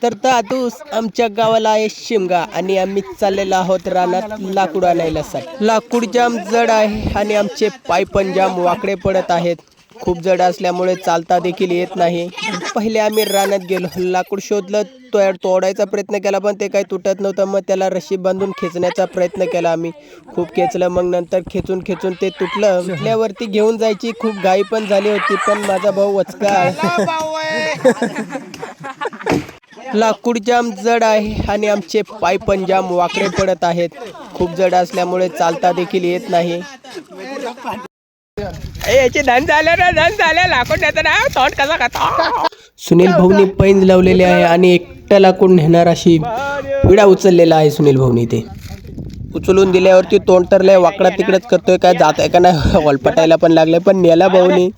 तर आतूस आमच्या गावाला आहे शिमगा आणि आम्ही चाललेलो आहोत रानात लाकूड आणायला साठी. लाकूड जाम जड आहे आणि आमचे पाय पण जाम वाकडे पडत आहेत. खूप जड असल्यामुळे चालता देखील येत नाही. पहिले आम्ही रानात गेलो, लाकूड शोधलं, तोडायचा प्रयत्न केला पण ते काही तुटत नव्हतं. मग त्याला रशी बांधून खेचण्याचा प्रयत्न केला आम्ही. खूप खेचलं, मग नंतर खेचून खेचून ते तुटलं. तुटल्यावरती घेऊन जायची खूप घाई पण झाली होती, पण माझा भाऊ वचका. लाकूड जाम जड आहे आणि आमचे पाय पण जाम वाकडे पडत आहेत. खूप जड असल्यामुळे चालता देखील येत नाही. याचे धन झाले ना, धन झाले. लाकूड नेता ना, तोंड कसा खाता. सुनील भाऊनी पैंज लावलेले आहे आणि एकटा लाकूड नेणार अशी विडा उचललेला आहे सुनील भाऊनी. ते उचलून दिल्यावरती तोंड तर लय वाकडा तिकडच करतोय, काय जात आहे का नाही वलपटायला पण लागले, पण नेला भाऊनी.